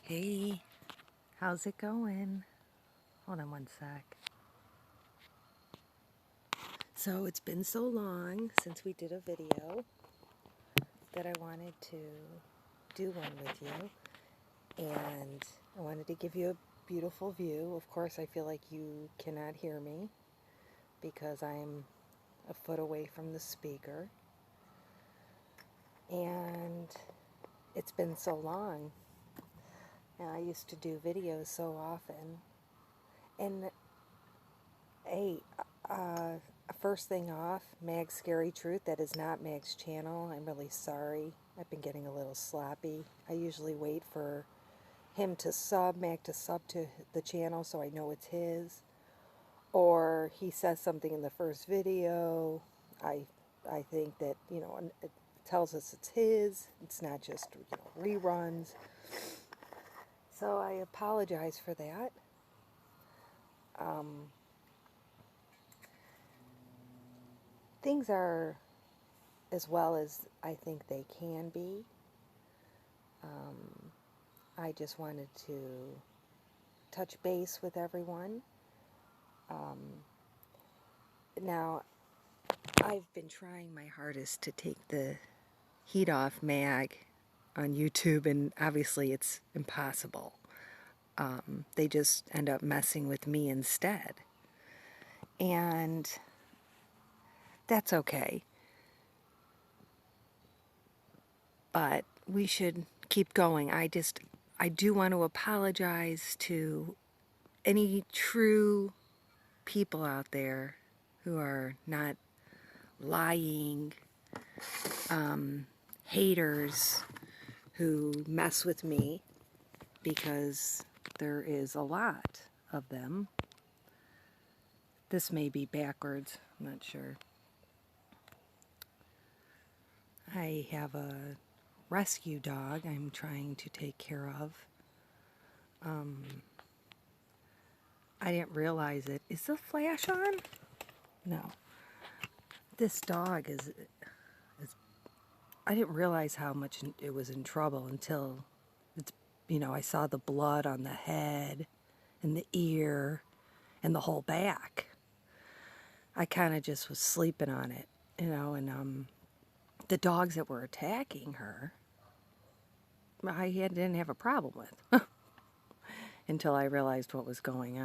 Hey, how's it going? Hold on one sec. So it's been so long since we did a video that I wanted to do one with you, and I wanted to give you a beautiful view. Of course, I feel like you cannot hear me because I'm a foot away from the speaker, and it's been so long. And I used to do videos so often, and hey, uh, first thing off, Mag's Scary Truth, that is not Mag's channel. I'm really sorry. I've been getting a little sloppy. I usually wait for him to Mag to sub to the channel so I know it's his. Or he says something in the first video. I think that, it tells us it's his. It's not just, reruns. So I apologize for that. Things are as well as I think they can be. I just wanted to touch base with everyone. Now, I've been trying my hardest to take the heat off Mag on YouTube, and obviously it's impossible. They just end up messing with me instead. And that's okay. But we should keep going. I do want to apologize to any true people out there who are not lying haters who mess with me, because there is a lot of them. This may be backwards, I'm not sure. I have a rescue dog I'm trying to take care of. I didn't realize it. Is the flash on? No. This dog is I didn't realize how much it was in trouble until it's, I saw the blood on the head and the ear and the whole back. I kind of just was sleeping on it, and the dogs that were attacking her, didn't have a problem with until I realized what was going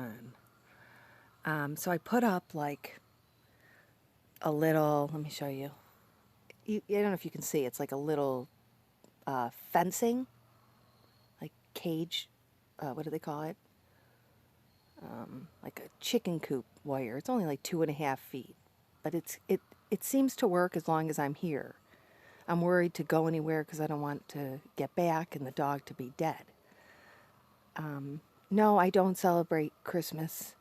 on. So I put up like a little, let me show you. I don't know if you can see, it's like a little fencing, like cage, what do they call it? Like a chicken coop wire. It's only like 2.5 feet, but it seems to work as long as I'm here. I'm worried to go anywhere because I don't want to get back and the dog to be dead. No, I don't celebrate Christmas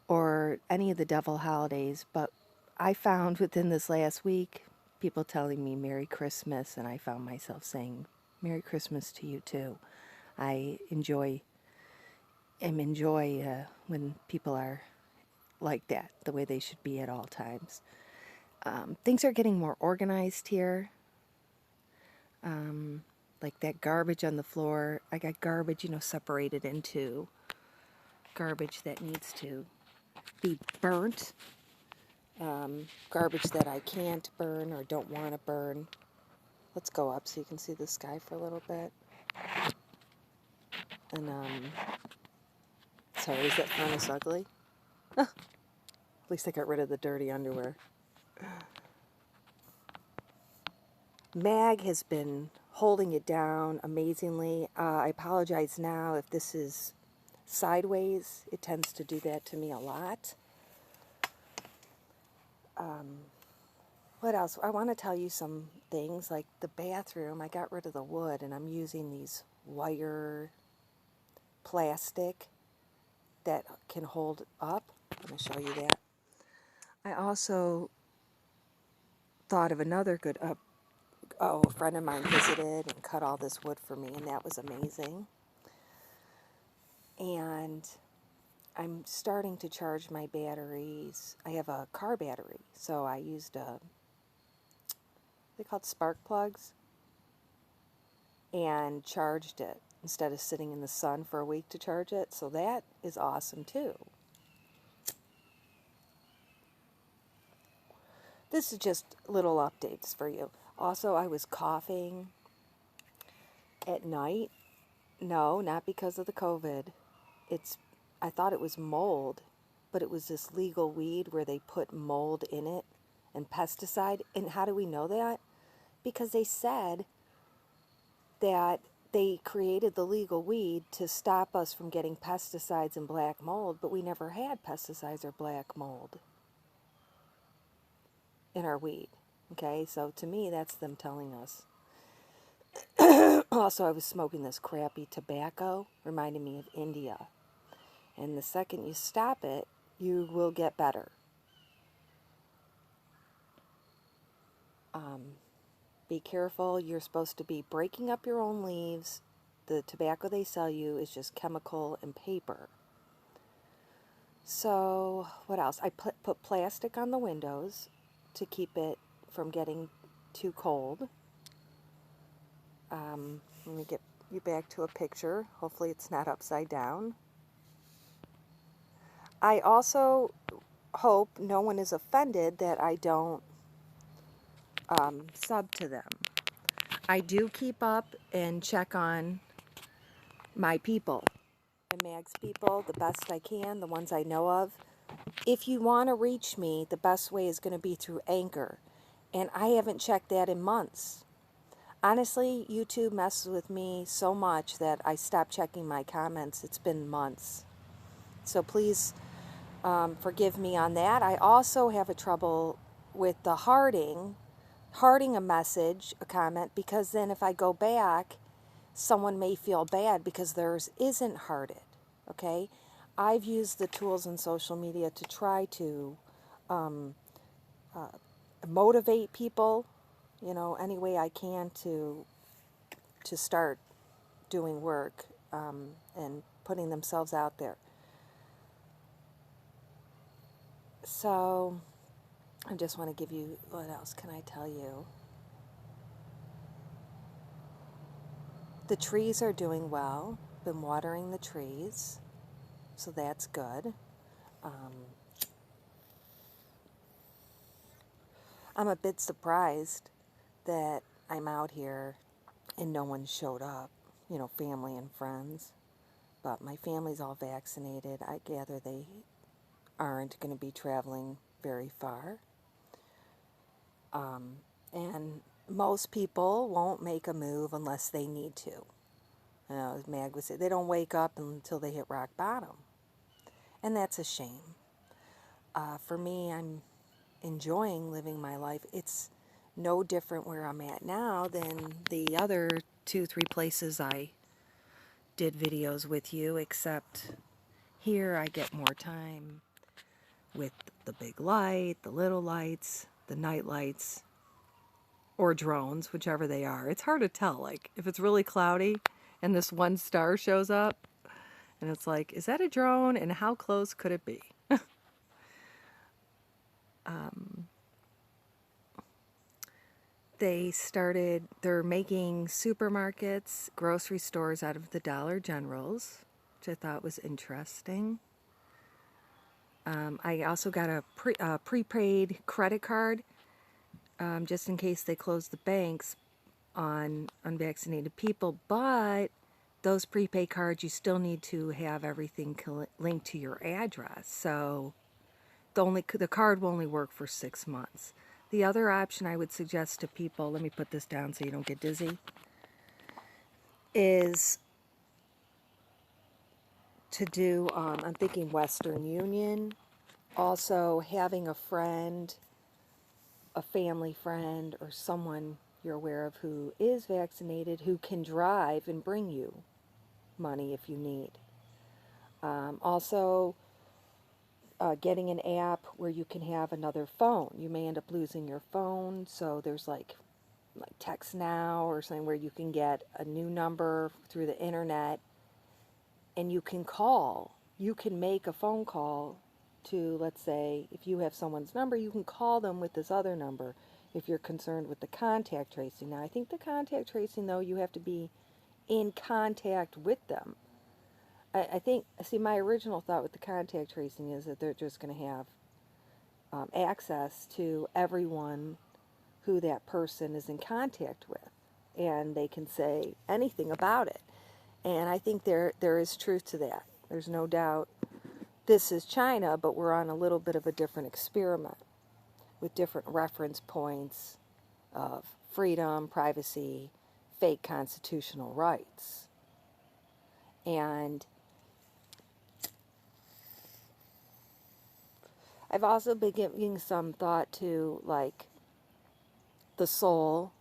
or any of the devil holidays, but I found within this last week people telling me Merry Christmas, and I found myself saying Merry Christmas to you too. I enjoy when people are like that, the way they should be at all times. Things are getting more organized here. Like that garbage on the floor, I got garbage, separated into garbage that needs to be burnt, garbage that I can't burn or don't want to burn. Let's go up so you can see the sky for a little bit. And, sorry, is that furnace ugly? At least I got rid of the dirty underwear. Mag has been holding it down amazingly. I apologize now if this is sideways. It tends to do that to me a lot. What else? I want to tell you some things, like the bathroom. I got rid of the wood, and I'm using these wire plastic that can hold up. I'm going to show you that. I also thought of another good, a friend of mine visited and cut all this wood for me, and that was amazing. And I'm starting to charge my batteries. I have a car battery, so I used they called spark plugs, and charged it. instead of sitting in the sun for a week to charge it. So that is awesome too. This is just little updates for you. Also, I was coughing at night. No, not because of the COVID. I thought it was mold, but it was this legal weed where they put mold in it and pesticide. And how do we know that? Because they said that they created the legal weed to stop us from getting pesticides and black mold, but we never had pesticides or black mold in our weed. Okay, so to me, that's them telling us. Also, I was smoking this crappy tobacco, reminding me of India. And the second you stop it, you will get better. Be careful. You're supposed to be breaking up your own leaves. The tobacco they sell you is just chemical and paper. So, what else? I put plastic on the windows to keep it from getting too cold. Let me get you back to a picture. Hopefully it's not upside down. I also hope no one is offended that I don't sub to them. I do keep up and check on my people and Mag's people the best I can, the ones I know of. If you want to reach me, the best way is going to be through Anchor. And I haven't checked that in months. Honestly, YouTube messes with me so much that I stopped checking my comments. It's been months. So please forgive me on that. I also have a trouble with the hearting a message, a comment, because then if I go back, someone may feel bad because theirs isn't hearted. Okay? I've used the tools in social media to try to motivate people, any way I can to start doing work and putting themselves out there. So I just want to give you, what else can I tell you? The trees are doing well. Been watering the trees, so that's good. I'm a bit surprised that I'm out here and no one showed up, family and friends. But my family's all vaccinated. I gather they aren't going to be traveling very far. And most people won't make a move unless they need to. As Mag would say, they don't wake up until they hit rock bottom. And that's a shame. For me, I'm enjoying living my life. It's no different where I'm at now than the other 2-3 places I did videos with you, except here I get more time with the big light, the little lights, the night lights, or drones, whichever they are. It's hard to tell, like, if it's really cloudy and this one star shows up, and it's like, is that a drone, and how close could it be? They're making supermarkets, grocery stores out of the Dollar Generals, which I thought was interesting. I also got a prepaid credit card, just in case they close the banks on unvaccinated people, but those prepaid cards, you still need to have everything linked to your address. So the card will only work for 6 months. The other option I would suggest to people, let me put this down so you don't get dizzy, is to do, I'm thinking Western Union, also having a friend, a family friend, or someone you're aware of who is vaccinated who can drive and bring you money if you need. Also, getting an app where you can have another phone. You may end up losing your phone, so there's like Text Now or something where you can get a new number through the internet and you can call. You can make a phone call to, let's say, if you have someone's number, you can call them with this other number if you're concerned with the contact tracing. Now, I think the contact tracing, though, you have to be in contact with them. I think, see, my original thought with the contact tracing is that they're just going to have access to everyone who that person is in contact with, and they can say anything about it. And I think there is truth to that. There's no doubt this is China, but we're on a little bit of a different experiment with different reference points of freedom, privacy, fake constitutional rights. And I've also been giving some thought to, like, the soul,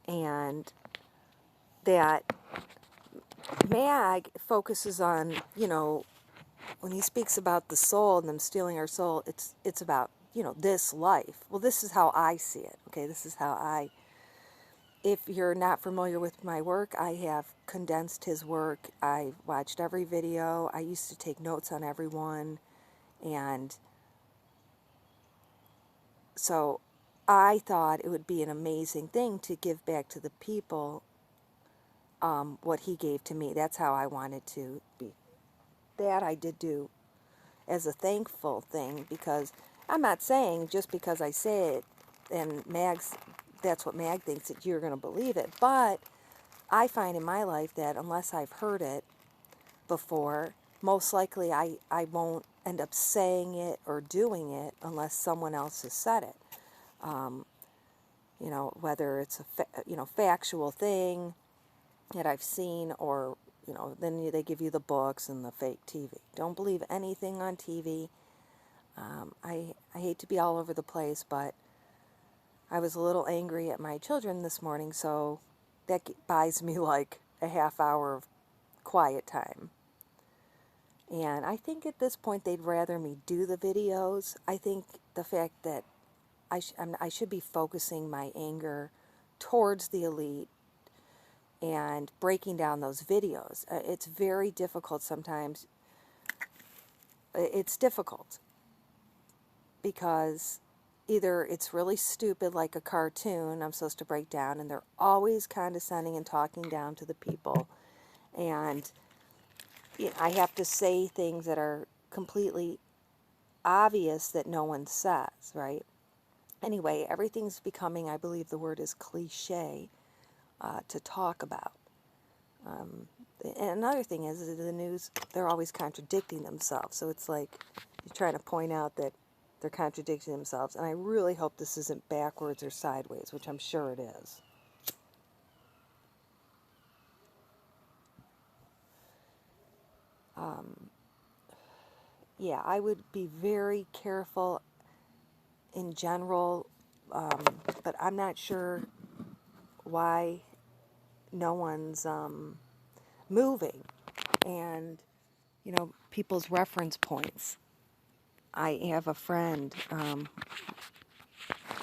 and that Mag focuses on, you know, when he speaks about the soul and them stealing our soul, it's about, you know, this life. Well, this is how I see it. Okay, this is how if you're not familiar with my work, I have condensed his work. I've watched every video. I used to take notes on everyone. And so I thought it would be an amazing thing to give back to the people what he gave to me. That's how I wanted to be. That I did do as a thankful thing, because I'm not saying just because I say it and that's what Mag thinks, that you're going to believe it. But I find in my life that unless I've heard it before, most likely I won't end up saying it or doing it unless someone else has said it. You know, whether it's a factual thing that I've seen, or, you know, then they give you the books and the fake TV. Don't believe anything on TV. I hate to be all over the place, but I was a little angry at my children this morning, so that buys me like a half hour of quiet time. And I think at this point they'd rather me do the videos. I think the fact that I should be focusing my anger towards the elite and breaking down those videos. It's very difficult sometimes. It's difficult because either it's really stupid, like a cartoon I'm supposed to break down, and they're always condescending and talking down to the people, and I have to say things that are completely obvious that no one says, right? Anyway, everything's becoming, I believe the word is cliche, to talk about. And another thing is the news, they're always contradicting themselves. So it's like you're trying to point out that they're contradicting themselves. And I really hope this isn't backwards or sideways, which I'm sure it is. Yeah, I would be very careful in general, but I'm not sure why no one's moving. And, you know, people's reference points. I have a friend,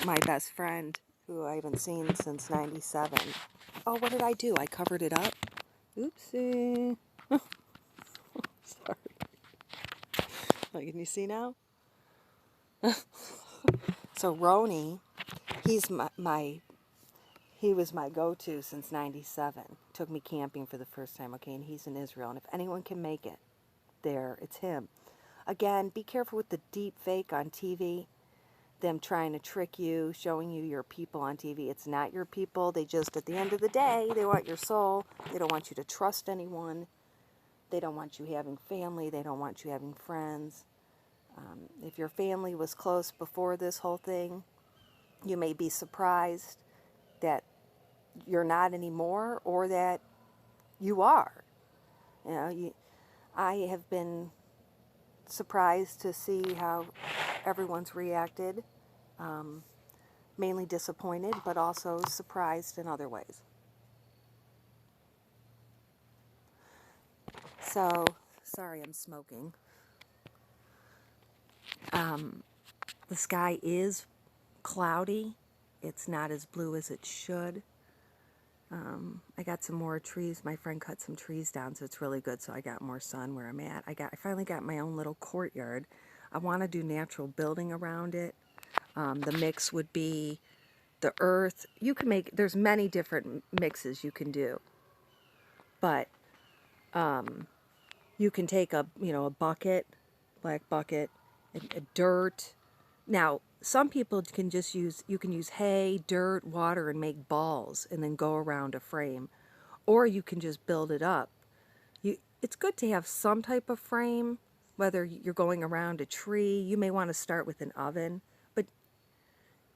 my best friend, who I haven't seen since 97. Oh, what did I do? I covered it up? Oopsie. Sorry. Oh, can you see now? So Roni, he's he was my go-to since 97. Took me camping for the first time, okay, and he's in Israel. And if anyone can make it there, it's him. Again, be careful with the deep fake on TV. Them trying to trick you, showing you your people on TV. It's not your people. They just, at the end of the day, they want your soul. They don't want you to trust anyone. They don't want you having family. They don't want you having friends. If your family was close before this whole thing, you may be surprised that you're not anymore, or that you are. You know, I have been surprised to see how everyone's reacted. Mainly disappointed, but also surprised in other ways. So, sorry I'm smoking. The sky is cloudy. It's not as blue as it should. I got some more trees. My friend cut some trees down, so it's really good. So I got more sun where I'm at. I finally got my own little courtyard. I want to do natural building around it. The mix would be the earth. You can make, there's many different mixes you can do. But you can take a, a bucket, black bucket, and dirt. Now, some people can just you can use hay, dirt, water, and make balls and then go around a frame. Or you can just build it up. It's good to have some type of frame, whether you're going around a tree. You may want to start with an oven, but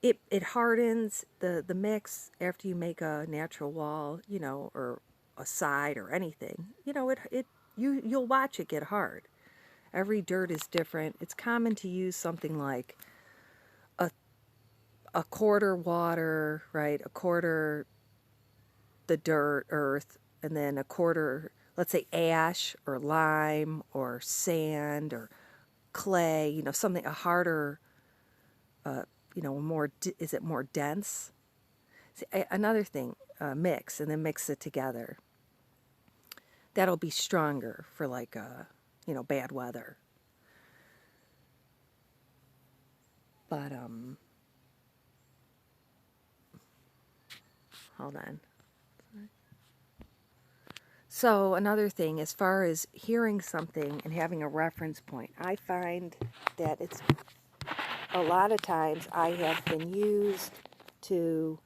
it hardens the mix after you make a natural wall, or a side or anything. You'll watch it get hard. Every dirt is different. It's common to use something like a quarter water, right? A quarter the dirt, earth, and then a quarter, let's say ash or lime or sand or clay, something, a harder, more, is it more dense? See, another thing, mix and then mix it together. That'll be stronger for like, bad weather. But, hold on. So another thing, as far as hearing something and having a reference point, I find that it's a lot of times I have been used to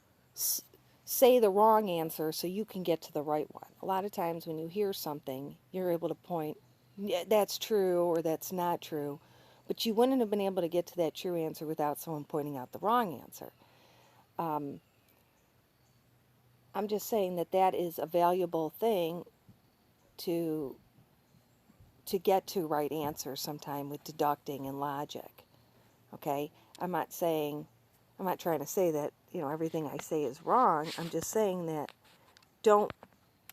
say the wrong answer so you can get to the right one. A lot of times when you hear something, you're able to point, yeah, that's true or that's not true, but you wouldn't have been able to get to that true answer without someone pointing out the wrong answer. I'm just saying that is a valuable thing to get to right answers sometime with deducting and logic. Okay? I'm not trying to say that, everything I say is wrong. I'm just saying that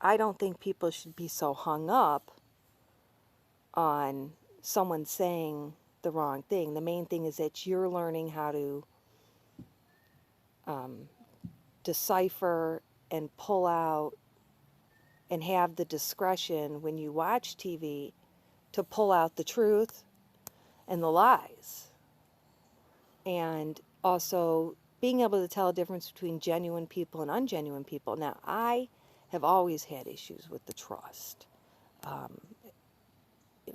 I don't think people should be so hung up on someone saying the wrong thing. The main thing is that you're learning how to decipher and pull out and have the discretion when you watch TV to pull out the truth and the lies. And also being able to tell a difference between genuine people and ungenuine people. Now, I have always had issues with the trust.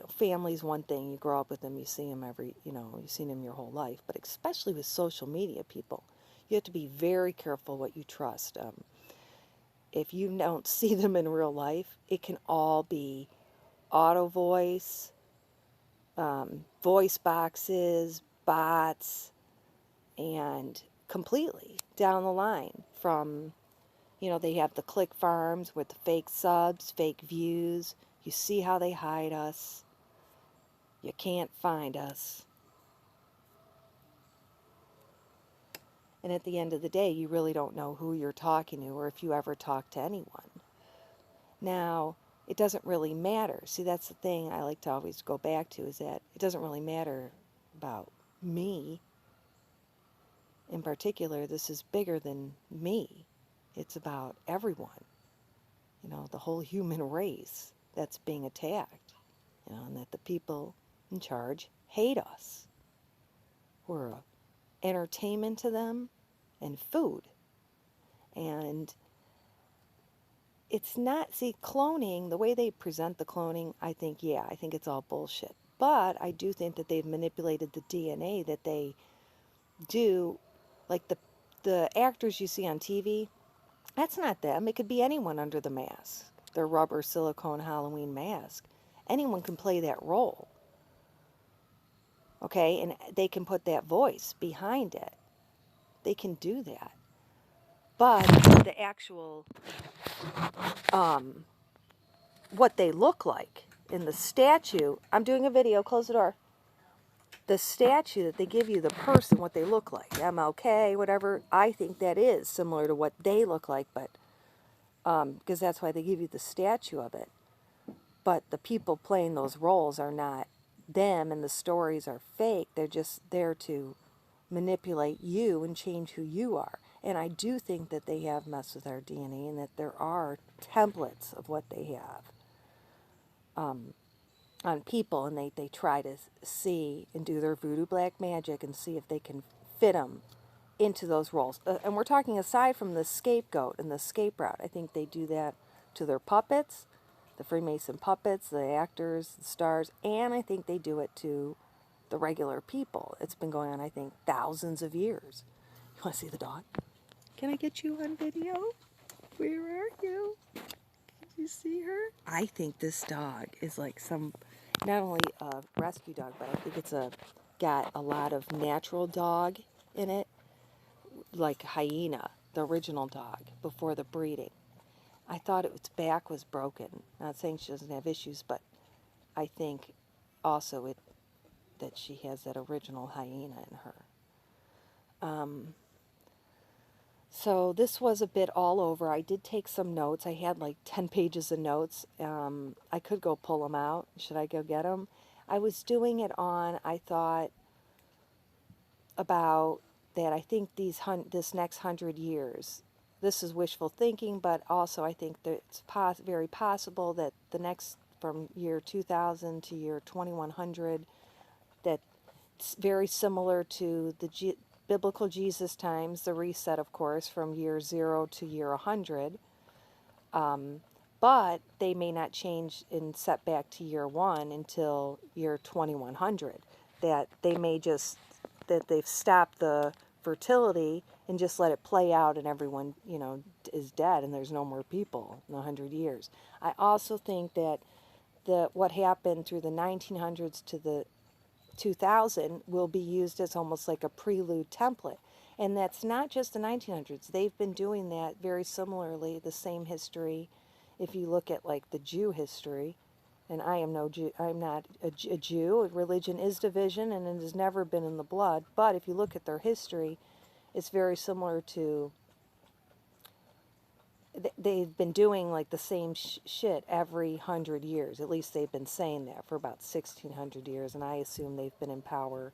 Family's one thing. You grow up with them, you see them you've seen them your whole life. But especially with social media people, you have to be very careful what you trust. If you don't see them in real life, it can all be auto voice, voice boxes, bots, and completely down the line from, they have the click farms with the fake subs, fake views. You see how they hide us. You can't find us. And at the end of the day, you really don't know who you're talking to or if you ever talk to anyone. Now, it doesn't really matter. See, that's the thing I like to always go back to, is that it doesn't really matter about me. In particular, this is bigger than me. It's about everyone. The whole human race that's being attacked. And that the people in charge hate us. We're entertainment to them and food. And it's not, see, cloning, the way they present the cloning, I think it's all bullshit. But I do think that they've manipulated the DNA that they do. Like the actors you see on TV, that's not them. It could be anyone under the mask. Their rubber silicone Halloween mask. Anyone can play that role. Okay? And they can put that voice behind it. They can do that. But the actual, what they look like in the statue, I'm doing a video, close the door. The statue that they give you, the person, what they look like, MLK, whatever, I think that is similar to what they look like, but because that's why they give you the statue of it. But the people playing those roles are not them, and the stories are fake. They're just there to manipulate you and change who you are. And I do think that they have messed with our DNA and that there are templates of what they have on people, and they try to see and do their voodoo black magic and see if they can fit them into those roles. And we're talking aside from the scapegoat and the scape route. I think they do that to their puppets. the Freemason puppets, the actors, the stars, and I think they do it to the regular people. It's been going on, I think, thousands of years. You want to see the dog? Can I get you on video? Where are you? Can you see her? I think this dog is like some, not only a rescue dog, but I think it's got a lot of natural dog in it, like Hyena, the original dog, before the breeding. I thought its back was broken. Not saying she doesn't have issues, but I think also that she has that original hyena in her. So this was a bit all over. I did take some notes. I had like 10 pages of notes. I could go pull them out. Should I go get them? I was doing it on, I thought about that I think this next 100 years, this is wishful thinking, but also I think that it's very possible that the next, from year 2000 to year 2100, that it's very similar to the biblical Jesus times, the reset, of course, from year 0 to year 100. But they may not change and set back to year 1 until year 2100. That they may just, that they've stopped the fertility and just let it play out, and everyone, is dead and there's no more people in 100 years. I also think that what happened through the 1900s to the 2000 will be used as almost like a prelude template. And that's not just the 1900s. They've been doing that very similarly, the same history. If you look at like the Jew history, and I am no Jew, I'm not a Jew. Religion is division, and it has never been in the blood. But if you look at their history, it's very similar to, they've been doing like the same shit every 100 years. At least they've been saying that for about 1600 years, and I assume they've been in power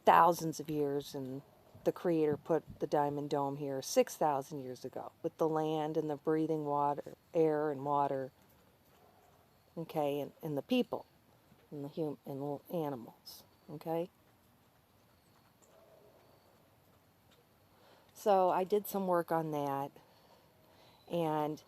thousands of years, and the Creator put the Diamond Dome here 6,000 years ago with the land and the breathing water, air and water, okay, and the people and the little animals, okay. So I did some work on that, and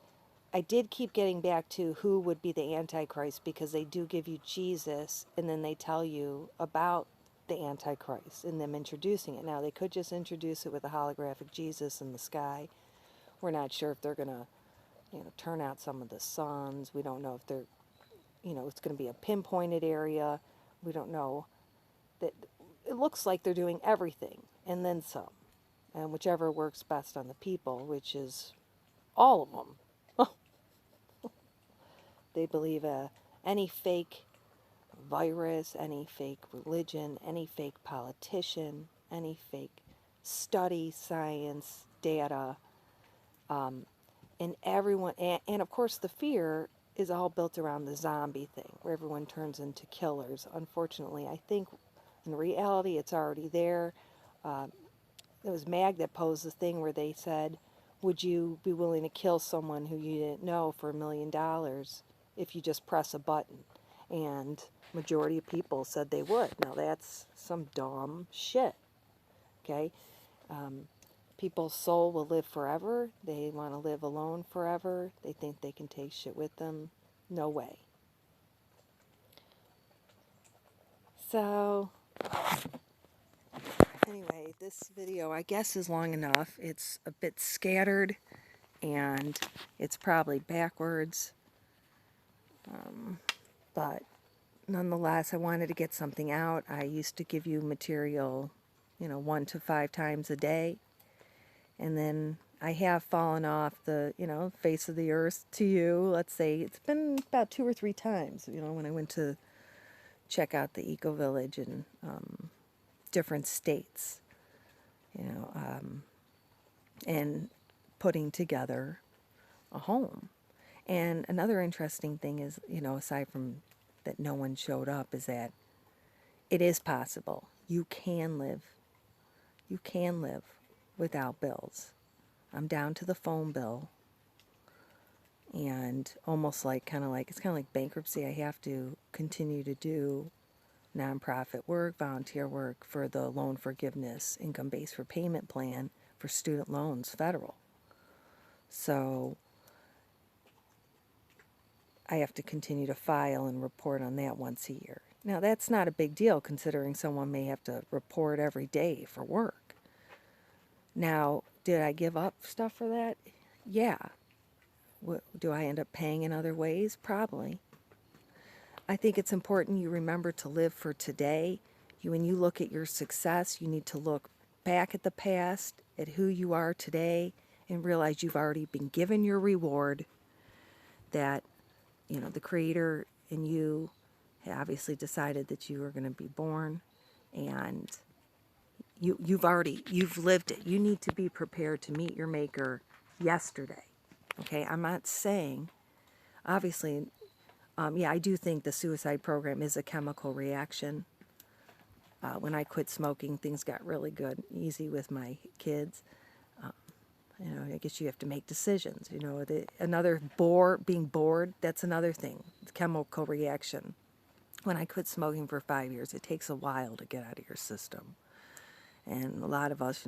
I did keep getting back to who would be the Antichrist, because they do give you Jesus and then they tell you about the Antichrist and them introducing it. Now, they could just introduce it with a holographic Jesus in the sky. We're not sure if they're going to, turn out some of the suns. We don't know if they're, it's going to be a pinpointed area. We don't know. That it looks like they're doing everything and then some, and whichever works best on the people, which is all of them. They believe any fake virus, any fake religion, any fake politician, any fake study, science, data, and everyone, and of course the fear is all built around the zombie thing, where everyone turns into killers. Unfortunately, I think in reality it's already there. It was Mag that posed the thing where they said, would you be willing to kill someone who you didn't know for $1 million if you just press a button? And majority of people said they would. Now that's some dumb shit, okay? People's soul will live forever. They want to live alone forever. They think they can take shit with them. No way. So, anyway, this video, I guess, is long enough. It's a bit scattered, and it's probably backwards. But nonetheless, I wanted to get something out. I used to give you material, 1 to 5 times a day. And then I have fallen off the, face of the earth to you. Let's say it's been about 2 or 3 times, when I went to check out the Eco Village in different states, and putting together a home. And another interesting thing is, aside from that no one showed up, is that it is possible. You can live without bills. I'm down to the phone bill, and almost like, it's kind of like bankruptcy. I have to continue to do nonprofit work, volunteer work for the loan forgiveness, income-based repayment plan for student loans, federal. So I have to continue to file and report on that once a year. Now, that's not a big deal considering someone may have to report every day for work. Now, did I give up stuff for that? Yeah. Do I end up paying in other ways? Probably. I think it's important you remember to live for today. When you look at your success, you need to look back at the past, at who you are today, and realize you've already been given your reward, that, the Creator in you obviously decided that you were going to be born, and you've lived it. You need to be prepared to meet your Maker yesterday. Okay, I'm not saying, obviously, I do think the suicide program is a chemical reaction. When I quit smoking, things got really good, easy with my kids. I guess you have to make decisions. Being bored, that's another thing. It's chemical reaction. When I quit smoking for 5 years, it takes a while to get out of your system. And a lot of us,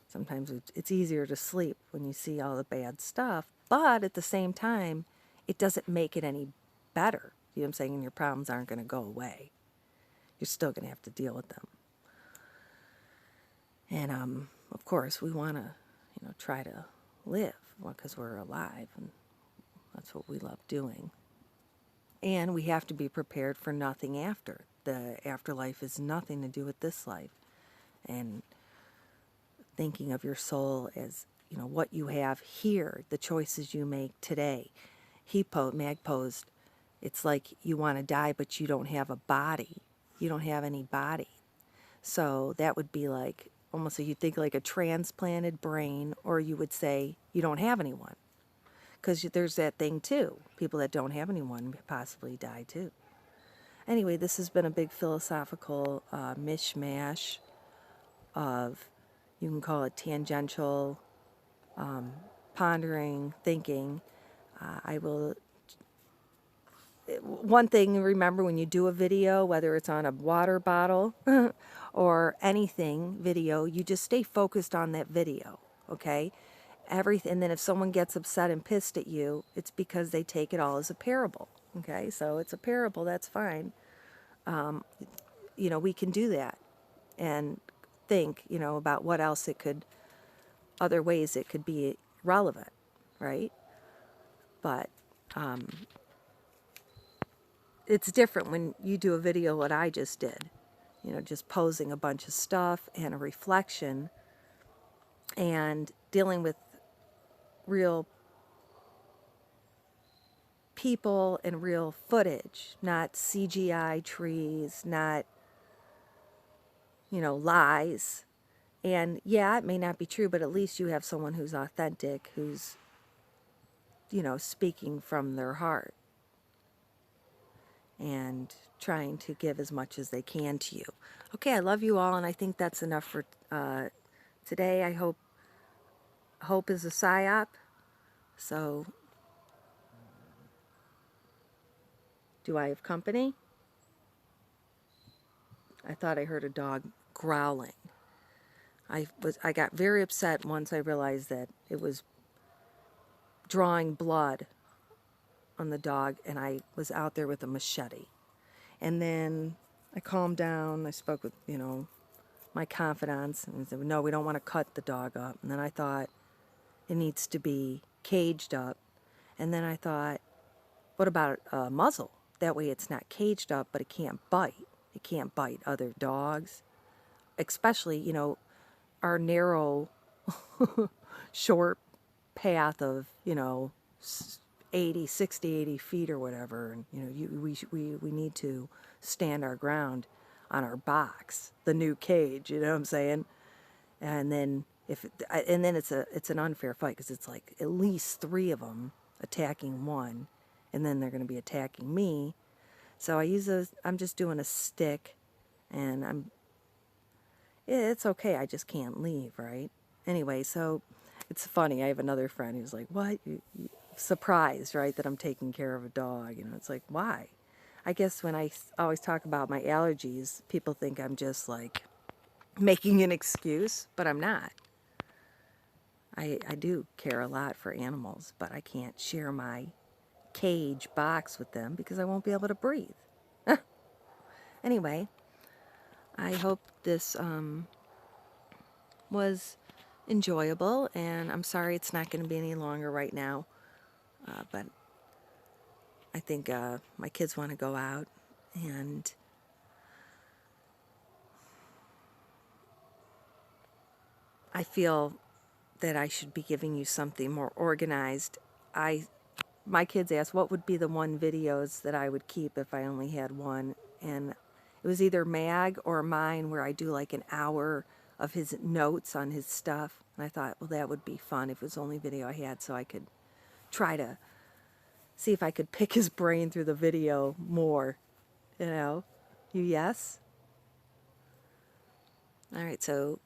sometimes it's easier to sleep when you see all the bad stuff. But at the same time, it doesn't make it any better. You know what I'm saying? And your problems aren't going to go away. You're still going to have to deal with them. And, of course, we want to, try to live because we're alive. And that's what we love doing. And we have to be prepared for nothing after. The afterlife is nothing to do with this life. And thinking of your soul as, what you have here, the choices you make today. Mag posed, it's like you want to die, but you don't have a body. You don't have any body. So that would be like, almost you think like a transplanted brain, or you would say you don't have anyone. Because there's that thing too. People that don't have anyone possibly die too. Anyway, this has been a big philosophical mishmash of, you can call it tangential, pondering, thinking. One thing, remember, when you do a video, whether it's on a water bottle or anything video, you just stay focused on that video, okay? And then if someone gets upset and pissed at you, it's because they take it all as a parable, okay? So it's a parable, that's fine. We can do that and think, about what else other ways it could be relevant, right? But it's different when you do a video, what I just did, just posing a bunch of stuff and a reflection and dealing with real people and real footage, not CGI trees, not, lies. And yeah, it may not be true, but at least you have someone who's authentic, who's, speaking from their heart and trying to give as much as they can to you. Okay, I love you all, and I think that's enough for today. I hope is a psyop. So, do I have company? I thought I heard a dog growling. I got very upset once I realized that it was drawing blood on the dog, and I was out there with a machete. And then I calmed down. I spoke with, my confidants, and said, no, we don't want to cut the dog up. And then I thought it needs to be caged up. And then I thought, what about a muzzle? That way it's not caged up, but it can't bite. It can't bite other dogs, especially, our narrow, short path of, 60, 80 feet or whatever. And, we need to stand our ground on our box, the new cage, you know what I'm saying? And then it's an unfair fight, because it's like at least 3 of them attacking one, and then they're going to be attacking me. So I'm just doing a stick, and it's okay, I just can't leave, right? Anyway, so it's funny, I have another friend who's like, what? You surprised, right, that I'm taking care of a dog? It's like, why? I guess when I always talk about my allergies, people think I'm just like making an excuse, but I'm not. I do care a lot for animals, but I can't share my cage box with them because I won't be able to breathe. Anyway, I hope this was enjoyable, and I'm sorry it's not going to be any longer right now, but I think my kids want to go out, and I feel that I should be giving you something more organized. My kids asked what would be the one videos that I would keep if I only had one, and it was either Mag or mine where I do like an hour of his notes on his stuff. And I thought, well, that would be fun if it was the only video I had, so I could try to see if I could pick his brain through the video more, you know? You yes? All right, so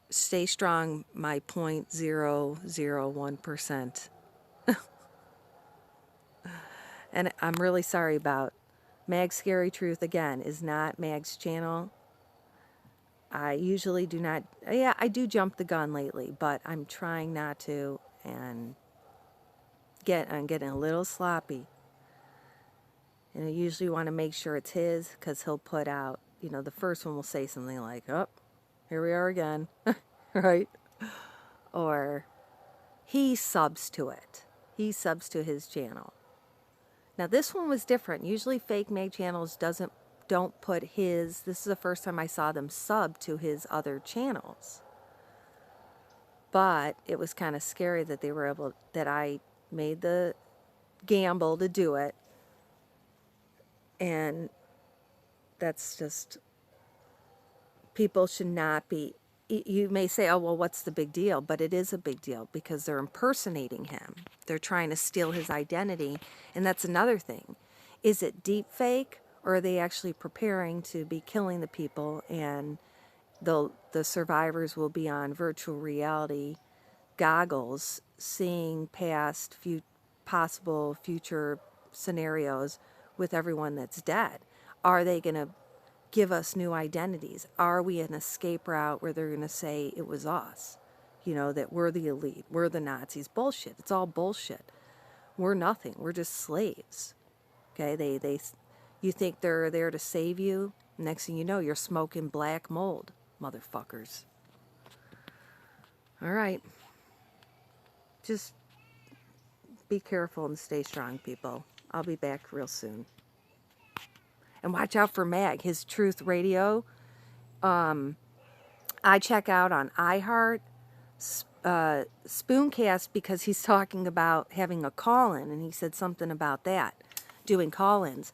stay strong, my 0.001%. And I'm really sorry about Mag's Scary Truth, again, is not Mag's channel. I usually do not, yeah, I do jump the gun lately, but I'm trying not to, and I'm getting a little sloppy. And I usually want to make sure it's his, because he'll put out, you know, the first one will say something like, oh, here we are again, right? Or he subs to it. He subs to his channel. Now this one was different. Usually fake Mag channels don't put his, this is the first time I saw them sub to his other channels. But it was kind of scary that they were able, that I made the gamble to do it. And that's just, people should not be, you may say, oh, well, what's the big deal? But it is a big deal because they're impersonating him. They're trying to steal his identity. And that's another thing. Is it deep fake, or are they actually preparing to be killing the people, and the survivors will be on virtual reality goggles seeing past possible future scenarios with everyone that's dead? Are they going to give us new identities? Are we an escape route where they're going to say it was us? You know, that we're the elite, we're the Nazis. Bullshit. It's all bullshit. We're nothing. We're just slaves. Okay? You think they're there to save you? Next thing you know, you're smoking black mold, motherfuckers. All right. Just be careful and stay strong, people. I'll be back real soon. And watch out for Mag, his Truth Radio. I check out on iHeart, Spooncast, because he's talking about having a call-in, and he said something about that, doing call-ins.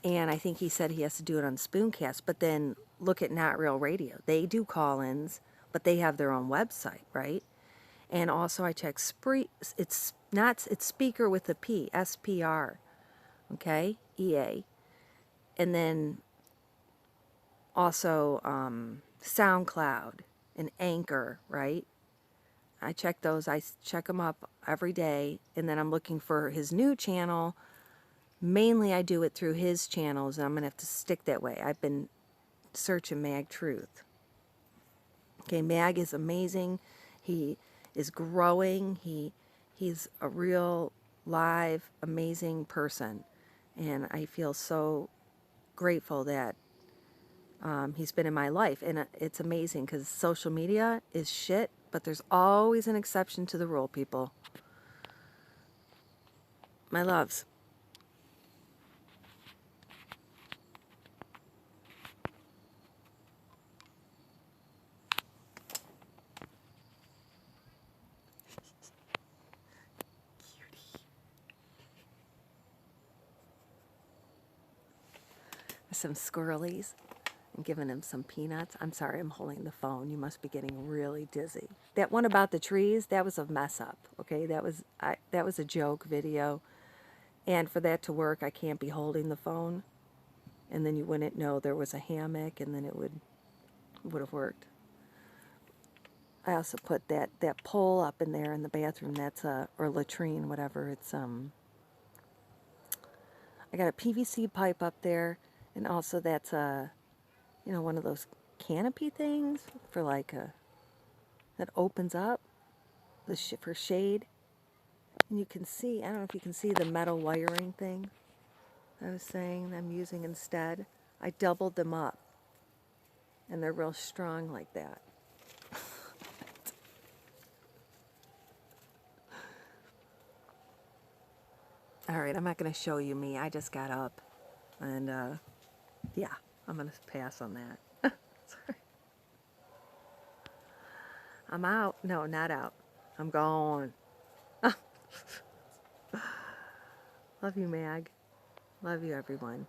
And I think he said he has to do it on Spooncast. But then look at Not Real Radio. They do call-ins, but they have their own website, right? And also I check it's Speaker with a P, SPR, okay, EA. And then also SoundCloud and Anchor, right? I check those. I check them up every day. And then I'm looking for his new channel. Mainly I do it through his channels, and I'm going to have to stick that way. I've been searching Mag Truth. Okay, Mag is amazing. He is growing. He's a real, live, amazing person. And I feel so grateful that he's been in my life. And it's amazing because social media is shit, but there's always an exception to the rule, people. My loves. Some squirrelies and giving him some peanuts. I'm sorry, I'm holding the phone. You must be getting really dizzy. That one about the trees, that was a mess up. Okay, that was a joke video, and for that to work, I can't be holding the phone, and then you wouldn't know there was a hammock, and then it would have worked. I also put that pole up in there in the bathroom. That's or latrine, whatever. It's I got a PVC pipe up there. And also that's one of those canopy things for like that opens up for shade. And you can see, I don't know if you can see the metal wiring thing I was saying I'm using instead. I doubled them up, and they're real strong like that. All right, I'm not going to show you me. I just got up, and yeah, I'm going to pass on that. Sorry. I'm out. No, not out. I'm gone. Love you, Mag. Love you, everyone.